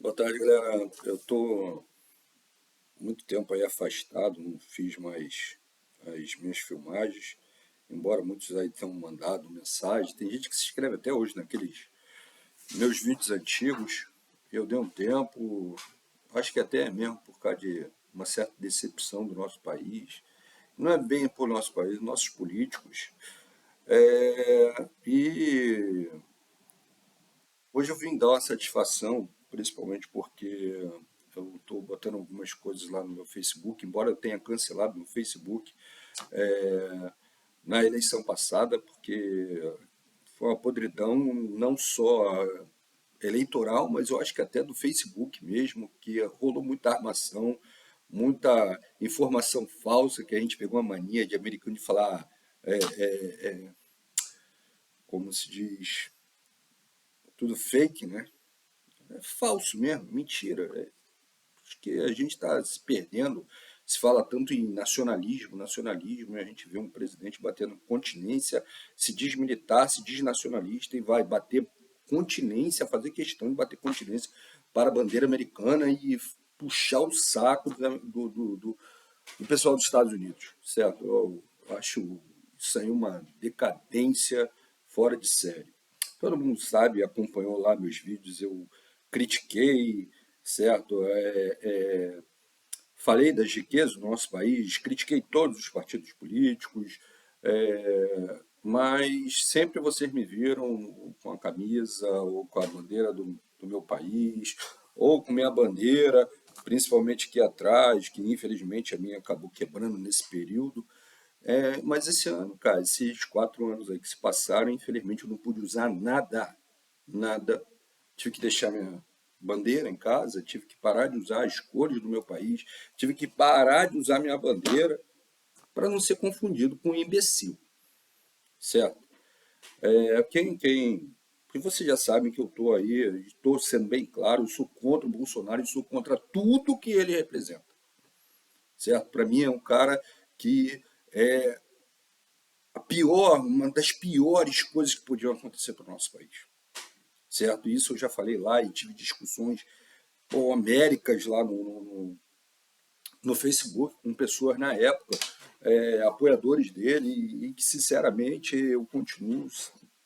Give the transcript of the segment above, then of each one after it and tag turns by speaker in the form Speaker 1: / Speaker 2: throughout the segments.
Speaker 1: Boa tarde, galera. Eu tô muito tempo aí afastado, não fiz mais as minhas filmagens, embora muitos aí tenham mandado mensagem. Tem gente que se inscreve até hoje naqueles meus vídeos antigos. Eu dei um tempo, acho que até mesmo por causa de uma certa decepção do nosso país. Não é bem por nosso país, nossos políticos. E hoje eu vim dar uma satisfação, principalmente porque eu estou botando algumas coisas lá no meu Facebook, embora eu tenha cancelado no Facebook na eleição passada, porque foi uma podridão não só eleitoral, mas eu acho que até do Facebook mesmo, que rolou muita armação, muita informação falsa, que a gente pegou uma mania de americano de falar, como se diz, tudo fake, né? É falso mesmo, mentira. Acho que a gente está se perdendo. Se fala tanto em nacionalismo, nacionalismo, e a gente vê um presidente batendo continência, se diz militar, se diz nacionalista e vai bater continência, fazer questão de bater continência para a bandeira americana e puxar o saco do pessoal dos Estados Unidos, certo? Eu acho isso aí uma decadência fora de série. Todo mundo sabe, acompanhou lá meus vídeos, eu critiquei, certo? Falei das riquezas do nosso país, critiquei todos os partidos políticos, mas sempre vocês me viram com a camisa ou com a bandeira do meu país, ou com minha bandeira, principalmente aqui atrás, que infelizmente a minha acabou quebrando nesse período. Mas esse ano, cara, esses 4 anos aí que se passaram, infelizmente eu não pude usar nada, nada. Tive que deixar minha bandeira em casa, tive que parar de usar as cores do meu país, tive que parar de usar minha bandeira para não ser confundido com um imbecil, certo? Porque vocês já sabem que eu estou aí, estou sendo bem claro, eu sou contra o Bolsonaro e sou contra tudo que ele representa, certo? Para mim é um cara que é uma das piores coisas que podiam acontecer para o nosso país, certo? Isso eu já falei lá e tive discussões homéricas lá no Facebook com pessoas na época, apoiadores dele, e que sinceramente eu continuo,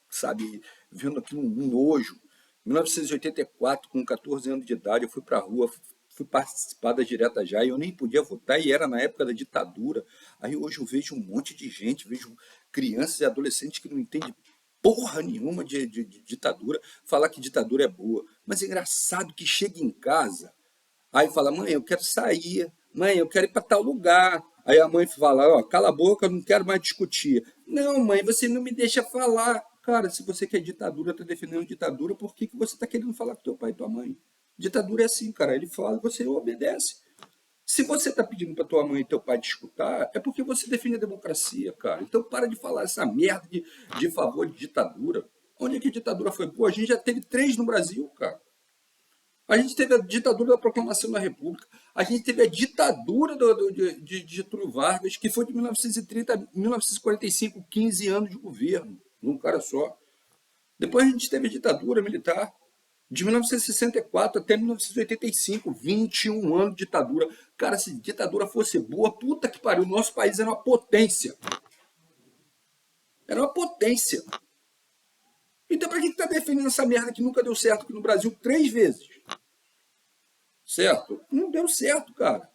Speaker 1: sabe, vendo aquilo um nojo. Em 1984, com 14 anos de idade, eu fui para a rua, fui participar da Direta Já, e eu nem podia votar, e era na época da ditadura. Aí hoje eu vejo um monte de gente, vejo crianças e adolescentes que não entendem porra nenhuma de ditadura, falar que ditadura é boa. Mas é engraçado que chega em casa, aí fala, mãe, eu quero sair, mãe, eu quero ir para tal lugar. Aí a mãe fala, ó, cala a boca, eu não quero mais discutir. Não, mãe, você não me deixa falar. Cara, se você quer ditadura, está defendendo ditadura, por que você está querendo falar com teu pai e tua mãe? Ditadura é assim, cara, ele fala, você obedece. Se você está pedindo para tua mãe e teu pai te escutar, é porque você defende a democracia, cara. Então para de falar essa merda de favor de ditadura. Onde é que a ditadura foi? Pô, a gente já teve 3 no Brasil, cara. A gente teve a ditadura da proclamação da República. A gente teve a ditadura de Getúlio Vargas, que foi de 1930 a 1945, 15 anos de governo, num cara só. Depois a gente teve a ditadura militar, de 1964 até 1985, 21 anos de ditadura. Cara, se ditadura fosse boa, puta que pariu, o nosso país era uma potência. Era uma potência. Então, para que está defendendo essa merda que nunca deu certo aqui no Brasil 3 vezes? Certo? Não deu certo, cara.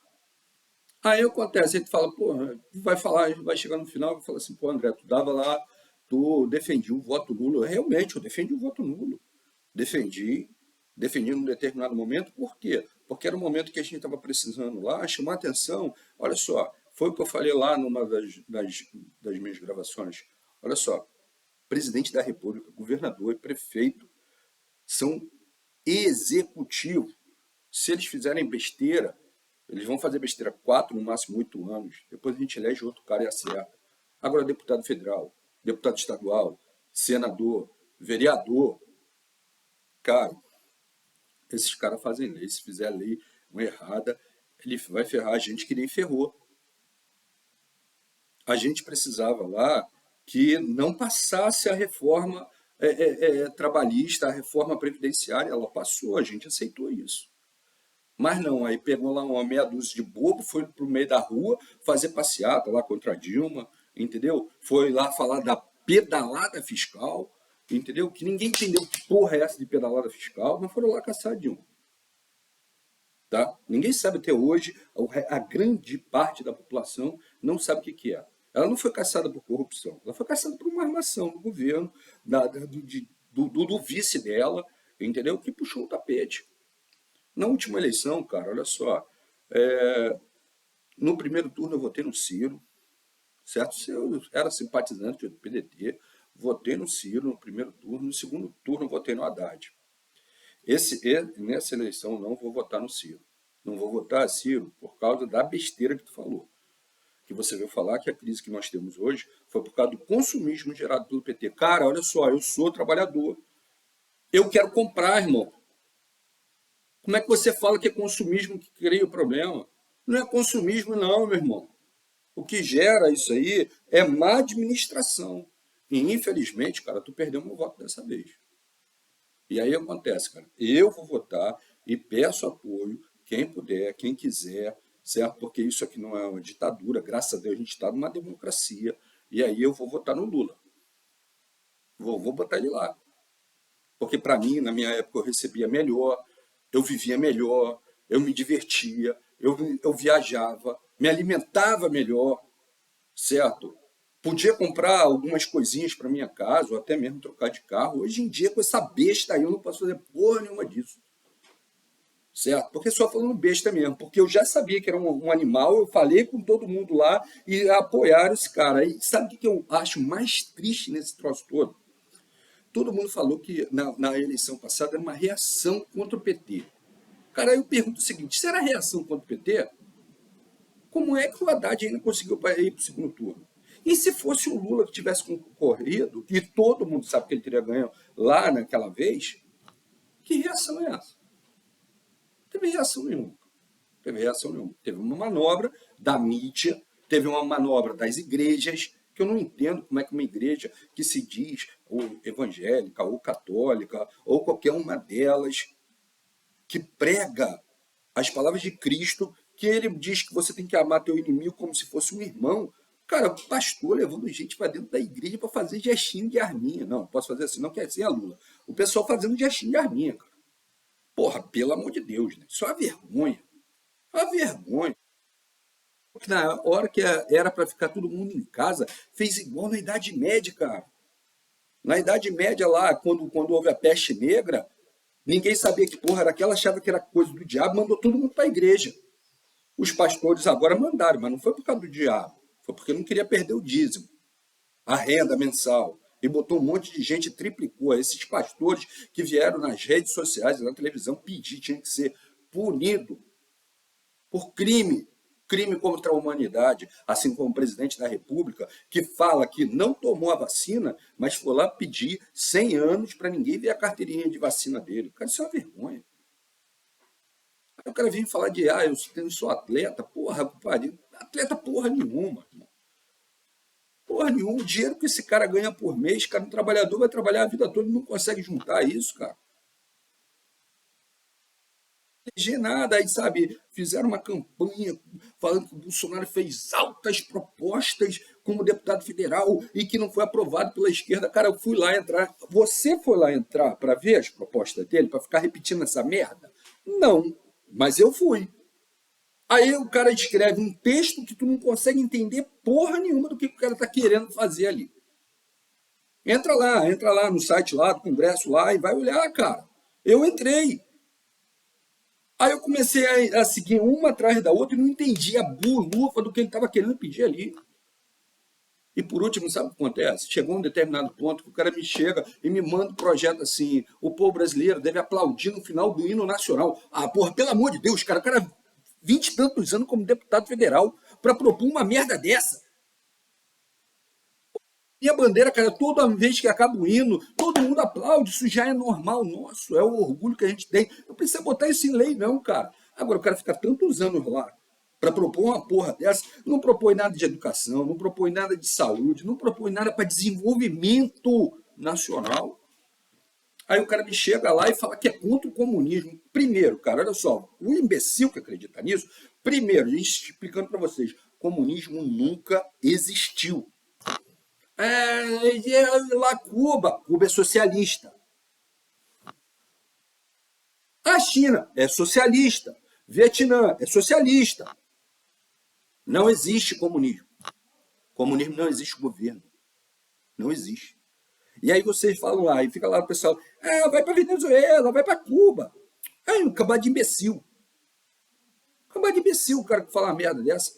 Speaker 1: Aí acontece, a gente fala, pô, vai falar, vai chegar no final e fala assim, pô, André, tu dava lá, tu defendia o voto nulo. Realmente, eu defendi o voto nulo. Defendi, defendi num determinado momento, por quê? Porque era o momento que a gente estava precisando lá, chamar atenção. Olha só, foi o que eu falei lá numa das minhas gravações. Olha só, presidente da República, governador e prefeito são executivos. Se eles fizerem besteira, eles vão fazer besteira 4, no máximo 8 anos. Depois a gente elege outro cara e acerta. Agora, deputado federal, deputado estadual, senador, vereador, cara, esses caras fazem lei. Se fizer a lei uma errada, ele vai ferrar a gente que nem ferrou. A gente precisava lá que não passasse a reforma trabalhista, a reforma previdenciária. Ela passou, a gente aceitou isso. Mas não, aí pegou lá uma meia dúzia de bobo, foi pro meio da rua fazer passeata lá contra a Dilma, entendeu? Foi lá falar da pedalada fiscal, entendeu? Que ninguém entendeu que porra é essa de pedalada fiscal, mas foram lá caçar a Dilma. Tá? Ninguém sabe até hoje, a grande parte da população não sabe o que que é. Ela não foi caçada por corrupção, ela foi caçada por uma armação do governo, do vice dela, entendeu? Que puxou o tapete. Na última eleição, cara, olha só, no primeiro turno eu votei no Ciro, certo? Eu era simpatizante do PDT, votei no Ciro no primeiro turno, no segundo turno eu votei no Haddad. Nessa eleição não vou votar no Ciro. Não vou votar Ciro por causa da besteira que tu falou. Que você veio falar que a crise que nós temos hoje foi por causa do consumismo gerado pelo PT. Cara, olha só, eu sou trabalhador. Eu quero comprar, irmão. Como é que você fala que é consumismo que cria o problema? Não é consumismo não, meu irmão. O que gera isso aí é má administração. E, infelizmente, cara, tu perdeu meu voto dessa vez. E aí acontece, cara, eu vou votar e peço apoio, quem puder, quem quiser, certo? Porque isso aqui não é uma ditadura, graças a Deus a gente está numa democracia, e aí eu vou votar no Lula. Vou botar ele lá. Porque para mim, na minha época, eu recebia melhor, eu vivia melhor, eu me divertia, eu viajava, me alimentava melhor, certo? Podia comprar algumas coisinhas para minha casa, ou até mesmo trocar de carro. Hoje em dia, com essa besta aí, eu não posso fazer porra nenhuma disso. Certo? Porque só falando besta mesmo, porque eu já sabia que era um animal, eu falei com todo mundo lá e apoiaram esse cara. E sabe o que eu acho mais triste nesse troço todo? Todo mundo falou que na eleição passada era uma reação contra o PT. Cara, aí eu pergunto o seguinte, se era reação contra o PT, como é que o Haddad ainda conseguiu ir para o segundo turno? E se fosse o Lula que tivesse concorrido, e todo mundo sabe que ele teria ganho lá naquela vez, que reação é essa? Não teve reação nenhuma. Não teve reação nenhuma. Teve uma manobra da mídia, teve uma manobra das igrejas, que eu não entendo como é que uma igreja que se diz ou evangélica, ou católica, ou qualquer uma delas, que prega as palavras de Cristo, que ele diz que você tem que amar teu inimigo como se fosse um irmão. Cara, o pastor levando gente para dentro da igreja para fazer gestinho de arminha. Não, posso fazer assim, não quer dizer a Lula. O pessoal fazendo gestinho de arminha, cara. Porra, pelo amor de Deus, né? Isso é uma vergonha. É uma vergonha. Porque na hora que era para ficar todo mundo em casa, fez igual na Idade Média, cara. Na Idade Média lá, quando houve a peste negra, ninguém sabia que porra era aquela, achava que era coisa do diabo, mandou todo mundo para a igreja. Os pastores agora mandaram, mas não foi por causa do diabo, foi porque não queria perder o dízimo, a renda mensal. E botou um monte de gente, triplicou. Esses pastores que vieram nas redes sociais e na televisão pedir, tinha que ser punido por crime contra a humanidade, assim como o presidente da República, que fala que não tomou a vacina, mas foi lá pedir 100 anos para ninguém ver a carteirinha de vacina dele. Cara, isso é uma vergonha. Aí o cara vem falar de, eu sou atleta, porra, compadre, atleta porra nenhuma, irmão. Porra nenhuma, o dinheiro que esse cara ganha por mês, cara, um trabalhador vai trabalhar a vida toda e não consegue juntar isso, cara. Eleger nada, aí, sabe, fizeram uma campanha falando que o Bolsonaro fez altas propostas como deputado federal e que não foi aprovado pela esquerda. Cara, eu fui lá entrar. Você foi lá entrar para ver as propostas dele, para ficar repetindo essa merda? Não, mas eu fui. Aí o cara escreve um texto que tu não consegue entender porra nenhuma do que o cara tá querendo fazer ali. Entra lá no site lá do Congresso lá e vai olhar, cara. Eu entrei. Aí eu comecei a seguir uma atrás da outra e não entendi a bulufa do que ele estava querendo pedir ali. E por último, sabe o que acontece? Chegou um determinado ponto que o cara me chega e me manda um projeto assim, o povo brasileiro deve aplaudir no final do hino nacional. Ah, porra, pelo amor de Deus, cara, o cara 20 e tantos anos como deputado federal para propor uma merda dessa. Minha bandeira, cara, toda vez que acaba o hino, todo mundo aplaude, isso já é normal nosso, é o orgulho que a gente tem. Não precisa botar isso em lei, não, cara. Agora, o cara fica tantos anos lá para propor uma porra dessa, não propõe nada de educação, não propõe nada de saúde, não propõe nada para desenvolvimento nacional. Aí o cara me chega lá e fala que é contra o comunismo. Primeiro, cara, olha só, o imbecil que acredita nisso, primeiro, a gente explicando para vocês, comunismo nunca existiu. Lá Cuba é socialista. A China é socialista. Vietnã é socialista. Não existe comunismo. Comunismo não existe governo. Não existe. E aí vocês falam lá, e fica lá o pessoal, vai para Venezuela, vai para Cuba. Aí, um cambado de imbecil. Cambado de imbecil o cara que fala uma merda dessa.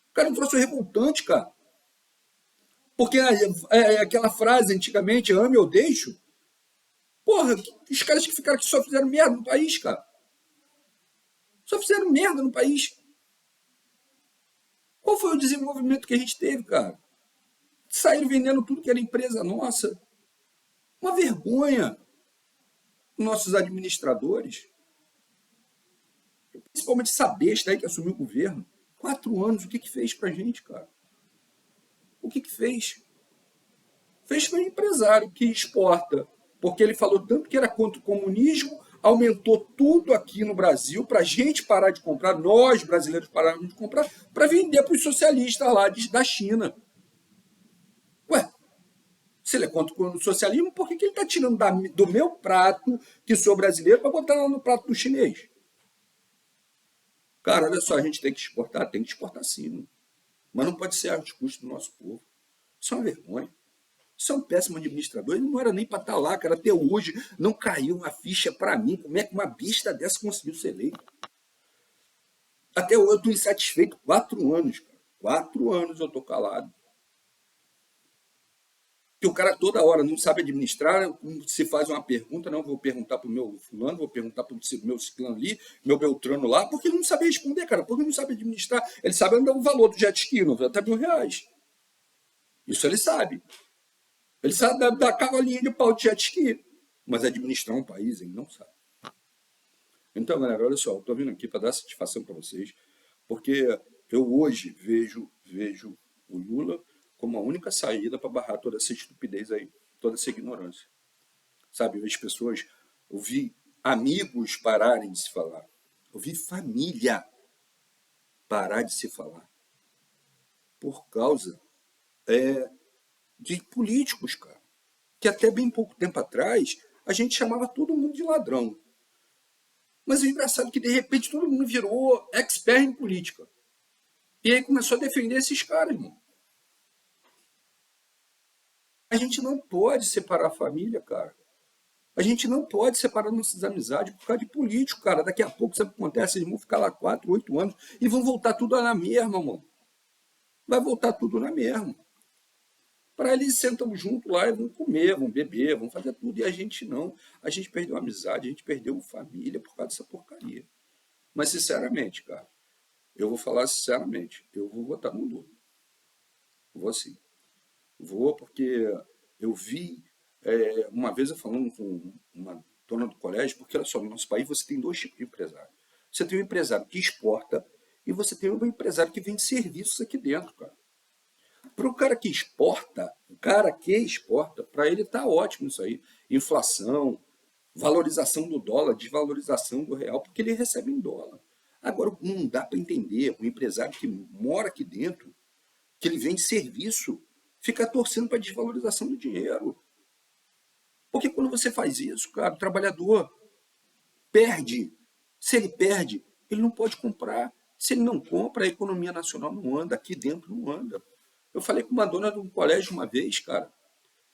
Speaker 1: O cara é um troço revoltante, cara. Porque aquela frase antigamente, ame ou deixo, porra, os caras que ficaram aqui só fizeram merda no país, cara. Só fizeram merda no país. Qual foi o desenvolvimento que a gente teve, cara? Saíram vendendo tudo que era empresa nossa. Uma vergonha. Nossos administradores, principalmente essa besta aí que assumiu o governo, 4 anos, o que que fez pra gente, cara? O que que fez? Fez para o empresário que exporta, porque ele falou tanto que era contra o comunismo, aumentou tudo aqui no Brasil para a gente parar de comprar, nós brasileiros pararmos de comprar, para vender para os socialistas lá da China. Ué, se ele é contra o socialismo, por que ele está tirando do meu prato, que sou brasileiro, para botar lá no prato do chinês? Cara, olha só, a gente tem que exportar sim, mas não pode ser às custas do nosso povo. Isso é uma vergonha. Isso é um péssimo administrador. Ele não era nem para estar lá, cara. Até hoje não caiu uma ficha para mim. Como é que uma besta dessa conseguiu ser eleita? Até hoje eu estou insatisfeito. 4 anos, cara. 4 anos eu estou calado. Que o cara toda hora não sabe administrar, se faz uma pergunta, não vou perguntar para o meu fulano, vou perguntar para o meu ciclano ali, meu beltrano lá, porque ele não sabe responder, cara, porque ele não sabe administrar. Ele sabe o valor do jet ski, até R$ 1.000. Isso ele sabe. Ele sabe dar cavalinha de pau de jet ski, mas administrar um país ele não sabe. Então, galera, olha só, eu estou vindo aqui para dar satisfação para vocês, porque eu hoje vejo o Lula como a única saída para barrar toda essa estupidez aí, toda essa ignorância. Sabe, eu vejo pessoas, eu vi amigos pararem de se falar, eu vi família parar de se falar, por causa de políticos, cara. Que até bem pouco tempo atrás, a gente chamava todo mundo de ladrão. Mas é engraçado que, de repente, todo mundo virou expert em política. E aí começou a defender esses caras, irmão. A gente não pode separar a família, cara. A gente não pode separar nossas amizades por causa de político, cara. Daqui a pouco, sabe o que acontece? Eles vão ficar lá 4, 8 anos e vão voltar tudo na mesma, mano. Vai voltar tudo na mesma. Para eles sentam junto lá e vão comer, vão beber, vão fazer tudo. E a gente não. A gente perdeu a amizade, a gente perdeu família por causa dessa porcaria. Mas, sinceramente, cara, eu vou falar sinceramente, eu vou votar no Lula. Vou sim. Vou porque eu vi, uma vez eu falando com uma dona do colégio, porque olha só, no nosso país você tem 2 tipos de empresário. Você tem um empresário que exporta e você tem um empresário que vende serviços aqui dentro, cara. Para o cara que exporta, para ele está ótimo isso aí. Inflação, valorização do dólar, desvalorização do real, porque ele recebe em dólar. Agora, não dá para entender o empresário que mora aqui dentro, que ele vende serviço, fica torcendo para a desvalorização do dinheiro. Porque quando você faz isso, cara, o trabalhador perde. Se ele perde, ele não pode comprar. Se ele não compra, a economia nacional não anda, aqui dentro não anda. Eu falei com uma dona de um colégio uma vez, cara,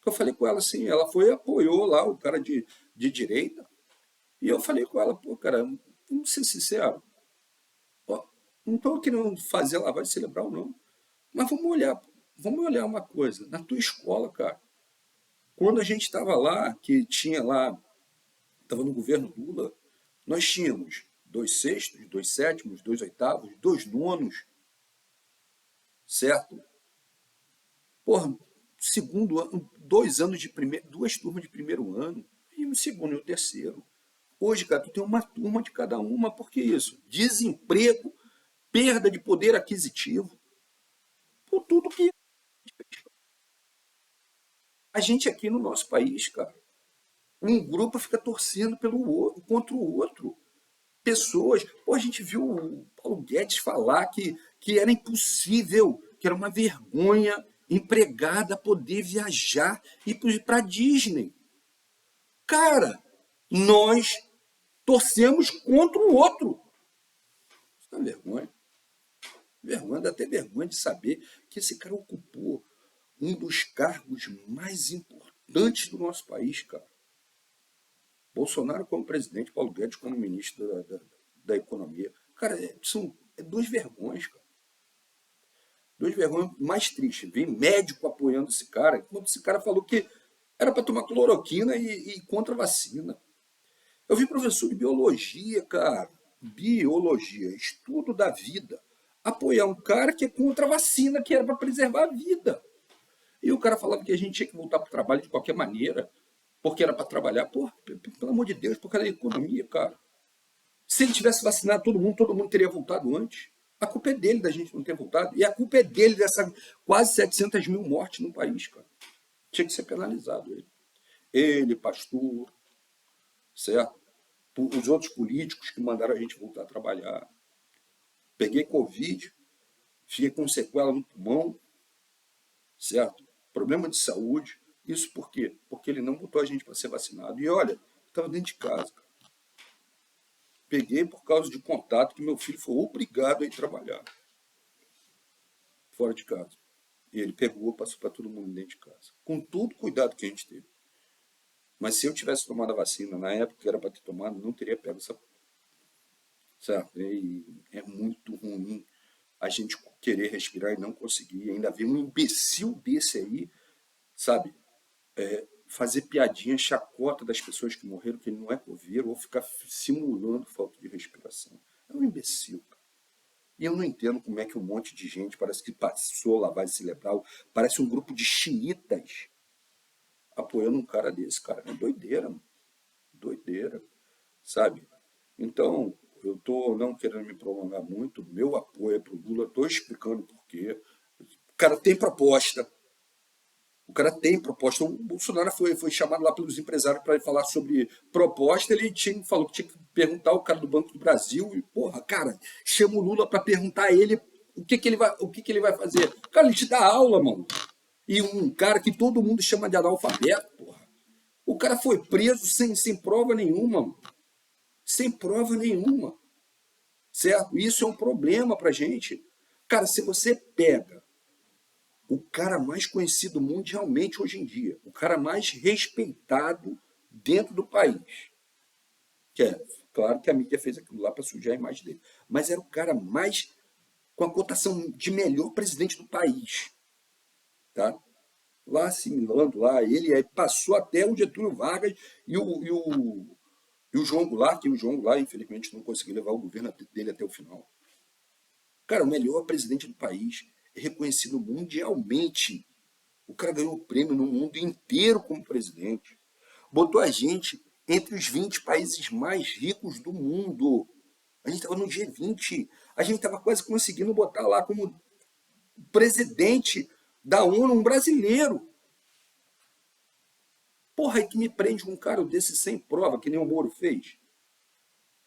Speaker 1: que eu falei com ela assim, ela foi e apoiou lá o cara de direita, e eu falei com ela, pô, cara, vamos ser sincero, ó, não estou querendo fazer lavagem cerebral, não, mas vamos olhar uma coisa, na tua escola, cara, quando a gente estava lá, que tinha lá, estava no governo Lula, nós tínhamos 2 sextos, 2 sétimos, 2 oitavos, 2 nonos, certo? Porra, segundo ano, 2 anos de primeiro, 2 turmas de primeiro ano, e o segundo e o terceiro. Hoje, cara, tu tem uma turma de cada uma, por que isso? Desemprego, perda de poder aquisitivo, por tudo que a gente aqui no nosso país, cara. Um grupo fica torcendo pelo outro, contra o outro. Pessoas. Pô, a gente viu o Paulo Guedes falar que era impossível, que era uma vergonha empregada poder viajar e ir para Disney. Cara, nós torcemos contra o outro. Isso é uma vergonha. Vergonha, dá até vergonha de saber que esse cara ocupou um dos cargos mais importantes do nosso país, cara. Bolsonaro como presidente, Paulo Guedes como ministro da Economia. Cara, são duas vergonhas, cara. Duas vergonhas mais tristes. Vem médico apoiando esse cara, quando esse cara falou que era para tomar cloroquina e contra a vacina. Eu vi professor de biologia, cara. Biologia, estudo da vida. Apoiar um cara que é contra a vacina, que era para preservar a vida. E o cara falava que a gente tinha que voltar para o trabalho de qualquer maneira, porque era para trabalhar. Pô, pelo amor de Deus, por causa da economia, cara. Se ele tivesse vacinado todo mundo teria voltado antes. A culpa é dele da gente não ter voltado. E a culpa é dele dessa quase 700 mil mortes no país, cara. Tinha que ser penalizado ele. Ele, pastor, certo? Os outros políticos que mandaram a gente voltar a trabalhar. Peguei Covid, fiquei com sequela no pulmão, certo? Problema de saúde. Isso por quê? Porque ele não botou a gente para ser vacinado. E olha, estava dentro de casa, cara. Peguei por causa de contato que meu filho foi obrigado a ir trabalhar fora de casa. E ele pegou, passou para todo mundo dentro de casa. Com todo o cuidado que a gente teve. Mas se eu tivesse tomado a vacina na época que era para ter tomado, não teria pego essa. Certo? E é muito ruim a gente querer respirar e não conseguir. Ainda ver um imbecil desse aí, sabe? Fazer piadinha, chacota das pessoas que morreram, que ele não é coveiro, ou ficar simulando falta de respiração. É um imbecil, cara. E eu não entendo como é que um monte de gente, parece que passou lavagem cerebral, parece um grupo de xiitas apoiando um cara desse, cara. É doideira, mano. Doideira, sabe? Então, eu tô não querendo me prolongar muito, meu apoio é pro Lula, tô explicando por quê. O cara tem proposta. O cara tem proposta. O Bolsonaro foi chamado lá pelos empresários para falar sobre proposta. Ele falou que tinha que perguntar ao cara do Banco do Brasil. E, porra, cara, chama o Lula para perguntar a ele o que ele vai fazer. Cara, ele te dá aula, mano. E um cara que todo mundo chama de analfabeto, porra. O cara foi preso sem prova nenhuma, mano. Sem prova nenhuma. Certo? Isso é um problema pra gente. Cara, se você pega o cara mais conhecido mundialmente hoje em dia, o cara mais respeitado dentro do país, que é, claro que a mídia fez aquilo lá para sujar a imagem dele, mas era o cara mais, com a cotação de melhor presidente do país, tá? Lá assimilando lá, ele aí passou até o Getúlio Vargas e o João Goulart, que o João Goulart, infelizmente, não conseguiu levar o governo dele até o final. Cara, o melhor presidente do país, é reconhecido mundialmente. O cara ganhou prêmio no mundo inteiro como presidente. Botou a gente entre os 20 países mais ricos do mundo. A gente estava no G20. A gente estava quase conseguindo botar lá como presidente da ONU um brasileiro. Porra, aí tu me prende um cara desse sem prova, que nem o Moro fez.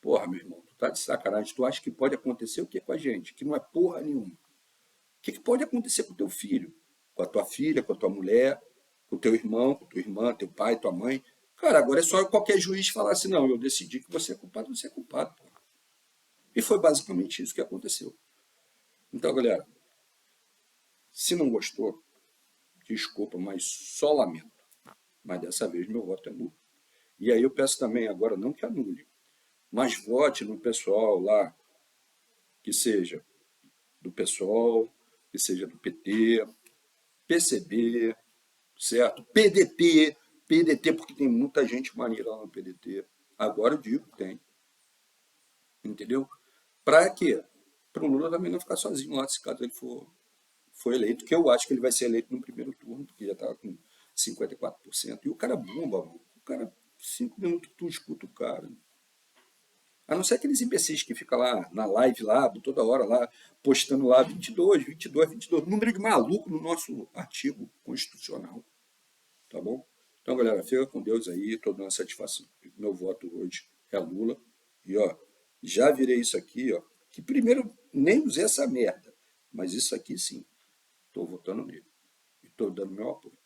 Speaker 1: Porra, meu irmão, tu tá de sacanagem. Tu acha que pode acontecer o que com a gente? Que não é porra nenhuma. O que pode acontecer com o teu filho? Com a tua filha, com a tua mulher, com o teu irmão, com a tua irmã, teu pai, tua mãe? Cara, agora é só qualquer juiz falar assim, não, eu decidi que você é culpado, porra. E foi basicamente isso que aconteceu. Então, galera, se não gostou, desculpa, mas só lamento. Mas dessa vez meu voto é nulo. E aí eu peço também agora, não que anule, mas vote no pessoal lá, que seja do PSOL, que seja do PT, PCB, certo? PDT, porque tem muita gente maneira lá no PDT. Agora eu digo que tem. Entendeu? Para quê? Para o Lula também não ficar sozinho lá, se caso ele for eleito, que eu acho que ele vai ser eleito no primeiro turno, porque já está com 54%. E o cara bomba, mano. O cara, 5 minutos que tu escuta o cara. A não ser aqueles imbecis que ficam lá na live lá, toda hora lá, postando lá 22, 22, 22. Número de maluco no nosso artigo constitucional. Tá bom? Então, galera, fica com Deus aí, tô dando satisfação. Meu voto hoje é Lula. E, ó, já virei isso aqui, ó, que primeiro nem usei essa merda, mas isso aqui sim, tô votando nele. E tô dando meu apoio.